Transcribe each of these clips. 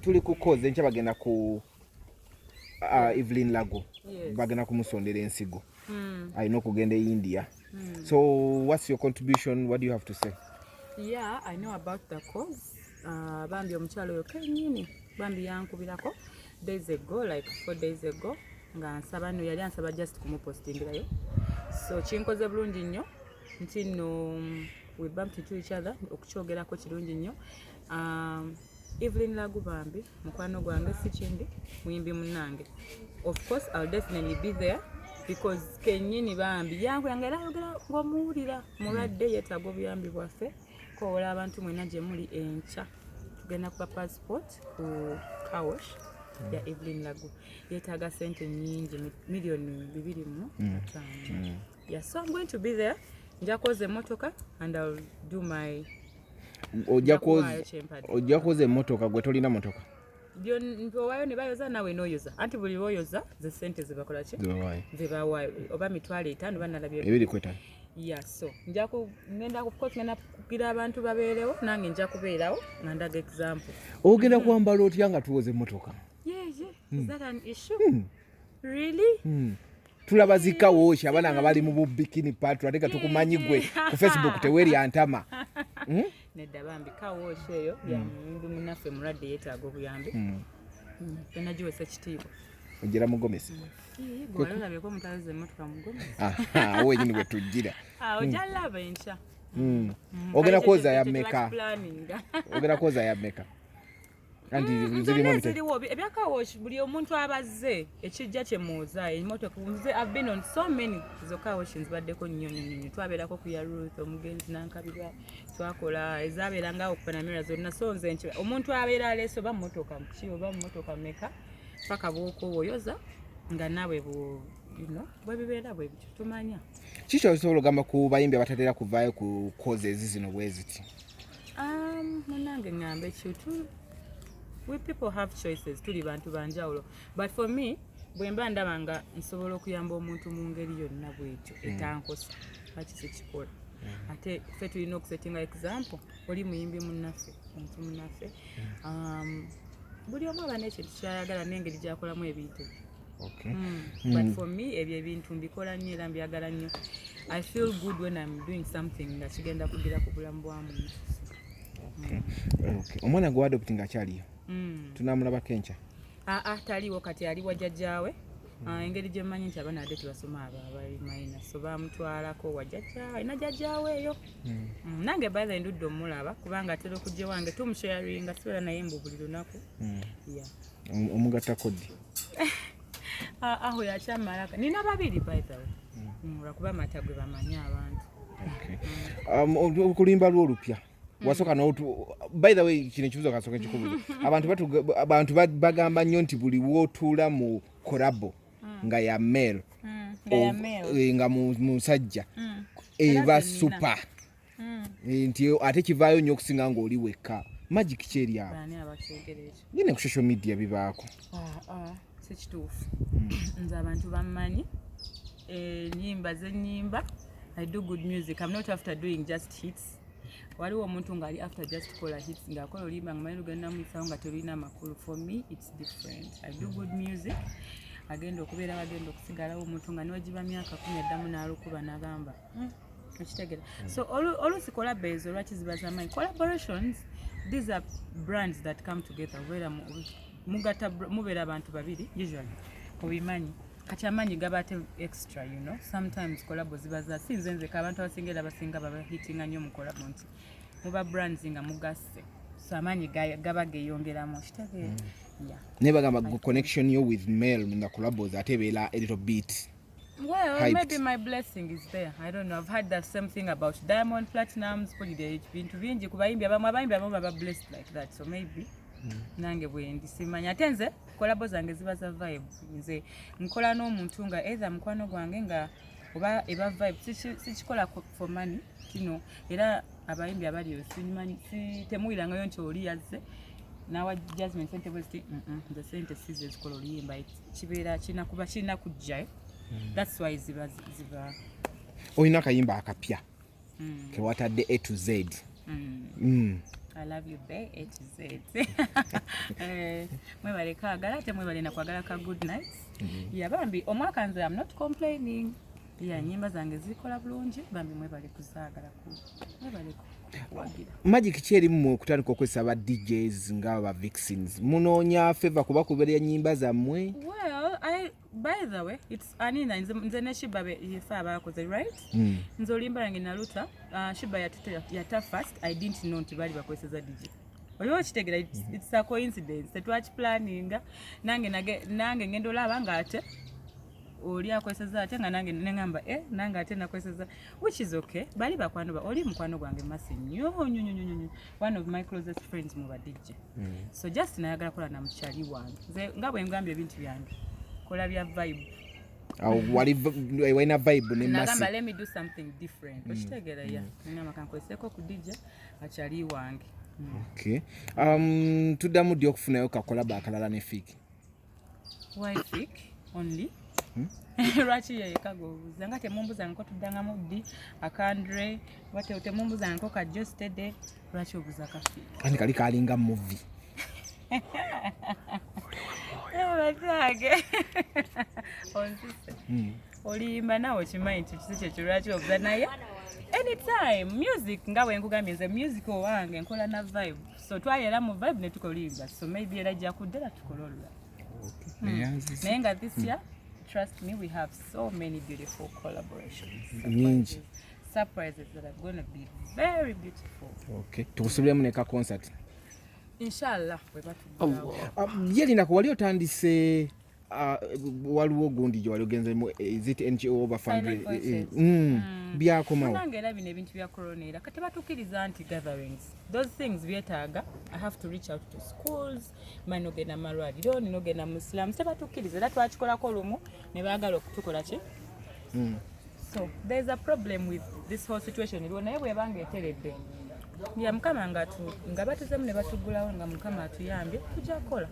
tuli ku cause enkya bagenda ku Evelyn Lagu bagenda kumusondera ensigo alina okugenda e India. So what's your contribution? What do you have to say? Yeah, I know about the cause. Bambi omukyalo oyo kennyini bambi yankubirako days ago, like 4 days ago, nga nsaba no yali ansaba just kumupostingirayo. So kinkoze bulungi nnyo nti no we bumped into each other okukyogerako kirungi nnyo. Evelyn Lagu bambi mukwano gwange si kindi muyimbi munnange. Of course I'll definitely be there because kennyini bambi yange era ayogera ng'omuwulira mulwadde yeetaaga obuyambi bwaffe kowola abantu mwena gye muli Enkya tugenda ku Papaz sport ku car wash ya Evelyn Lagu yeetaaga sente nnyingi million 2.5. Yeah, so I'm going to be there. Nja koze motoka and I'll do my ojja koze motoka gwe tolina motoka byo ntowayo ne bayoza nawe noyoza anti buli woyoza ze sente zibakola ki zibawayo oba 5,000 banalabye ebiri kwetana. Yeah, so nja ngenda ku court ngenda kugira abantu babeerewo nange nja kubeerawo nga ndaga example. Ogenda kwambala otya nga tuwoze motoka? Yeah. Is that an issue? Really? Tulaba zikawoshi abana nga bali mu bikini party ateka tukumanyi gwe ku Facebook teweri antama. Nedda bambi kawoshi eyo ya mbi munaffe mulwadde yeetaaga obuyambi. Pena jiwe sekitiibwa. Ojira mugomesi. Gwalala beko mutaze motoka mugomesi. Wowe nyini gwe tujira. Ojalla Enkya. Ogenda koza ya meka. Ogenda koza ya meka. Kandi zirimo bite. Ebyakawoshi buli omuntu abazze ekijja kye muza emotoka nze I've been on so many zokawoshi baddeko nnyo twabeerako ku ya Ruth omugenzi nankabirwa twakola ezabeeranga okupanamira zonna so nze omuntu abeera aleso ba motoka mki oba motoka meka paka bwoko woyoza nga nawe bwe bibeera bwe bityo tumanya kikyo osobola ogamba ku bayimbi abatatera kuvaayo ku causes zino bweziti. Munange ngamba ekintu we people have choices tuli bantu banjawulo but for me bwemba ndaba nga nsobola okuyamba omuntu mu ngeri yonna bwetyo etankosa akisikikola ate ffe tulina okusetinga example oli muyimbi munnaffe omuntu munnaffe buli omu aba n'ekintu kyayagala n'engeri gyakolamu ebintu but for me ebyo ebintu mbikola nnyo era mbyagala nnyo. I feel good when I'm doing something nga kigenda kugira ku bulamu bwa muntu. Omwana gwe adopting akyaliyo tunamulaba Enkya taliwo kati ali wa jjajjaawe. Engeri gye mmanyi nti abaana ate tebasoma abali mayina so bamutwalako wa jjajjaawe alina jjajjaawe eyo. Nange by the ndudde omulaba kubanga atera okujja wange tumusharinga sibeera naye mbu buli lunaku. Omugatta kodi aho yakyamalaka nina babiri by the way lwakuba mata gwe bamanyi abantu. Okulimba lw'olupya wasoka n'otu by the way kino ekibuzo kasoka kikubuli abantu bagamba nnyo nti buli wootuula mu kolabo nga ya male nga musajja eba super nti ate kivaayo nnyo okusinga ng'oli wekka magic kyeri awo nyine ku social media bibaako si kituufu nze abantu bammanyi ennyimba zennyimba I do good music. I'm not after doing just hits. Waliwo omuntu ngali after just call a hits ngakola olimba ngamanyi lugenda muyisawo nga tolina makulu. For me it's different. I do good music. Agenda okubeera agenda okusigalawo omuntu nga niwagiba myaka 10 eddamu n'alukuba n'agamba okitegera. So oluusi collaborations lwaki ziba z'amaanyi. Collaborations, these are brands that come together. Mubeera abantu babiri usually obimanyi kati amaanyi gabate extra, you know. Sometimes collabo ziba za sinze nzeka abantu abasingera basinga baba hitinga nnyo mu collabo nti muba brands nga mugasse so amaanyi gaba geyongeramu kitegeera. Never gamba connection you with male in the collabos ate beera a little bit. Well, hyped. Maybe my blessing is there. I don't know. I've heard that same thing about Diamond Platinums, Polydage, bintu bingi kubayimbi abamu baba blessed like that. So maybe nange bwe ndisimanya atenze collabo zange ziba za vibe. Nze nkola n'omuntu nga either mukwano gwange nga oba eba vibe sikikola for money kino era abayimbi abali osimanyi temuwiranga yo nti oli yazze nawa Jazmine sente bwesti the sente sizes kola oliyimba kibeera kina kuba kina kujja. That's why ziba oyina kayimba akapya kewatadde A to Z. I love you be A to Z. Mwebale kaagala ate mwebale nakwagala ka good nights. Yeah, bambi omwaka nze I'm not complaining. Yeah, nyimba zange zikola bulungi bambi mwebale kuzaagala ku. Mwebale kuwagira. Magic kyeri mu kutandika okwesa ba DJs ngaba Vixens. Munoonya favor kuba kubeera nyimba zammwe. Well, by the way, it's Anina nze ne Shiba yefa abakoze, right? Nze olimba yange naluta, Shiba yata first, I didn't know nti bali bakozesa DJ. Oyo kitegera it's a coincidence. Tetwaki planning nange ngendo laba ngate oli akozesa ate nga nange nengamba nange ate nakozesa, which is okay. Bali bakwano ba oli mukwano gwange masi nnyo, one of my closest friends mu ba DJ. So just nayagala kola na mchali wange. Nze nga bwe ngambye ebintu byange. Kola bya vibe. Wali wena vibe ne masi. Nagamba let me do something different. Okitegera ya. Ngamba kankozeseko ku DJ achali wange. Okay. Tuddamu ddi okufunayo kakola bakalala ne Fiki. Why Fiki only? Lwaki yekagobuuza nga temumbuza nko tuddangamu ddi Akandre wate temumbuza nko ka Jostede lwaki obuza ka Fiki? Kandi kali kalinga movie. Batage. Onsise. Olimba nawe kimanyi kiki kyo lwaki obuza naye? Anytime music nga bwe nkugambye nze music owange nkola na vibe. So twayera mu vibe ne tukolimba. So maybe era jja kuddala tukolola. Okay. Naye nga this year, trust me, we have so many beautiful collaborations. Nyingi. Surprises that are going to be very beautiful. Okay. Tukusubiremu ne ka concert. Inshallah, we batugulawo. Yelina ko wali otandise waliwo gundi gye wali ogenzemu is it NGO over fundraising byakomawo nange era bino ebintu bya corona era kati batukiriza nti gatherings those things byetaaga I have to reach out to schools manogenda malwaliro ninogenda muslim tebatukiriza era twakikolako lumu ne baagala okutukola ki so there's a problem with this whole situation iliwo naye bwebanga eteredde ya mukama nga batuzemu ne batugulawo nga mukama atuyambye tujja kukola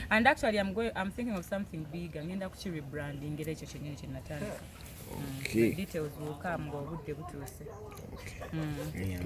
and actually I'm thinking of something big ngenda ku rebranding era ekyo kyennyini kye natandika okay details will come ng'obudde butuuse okay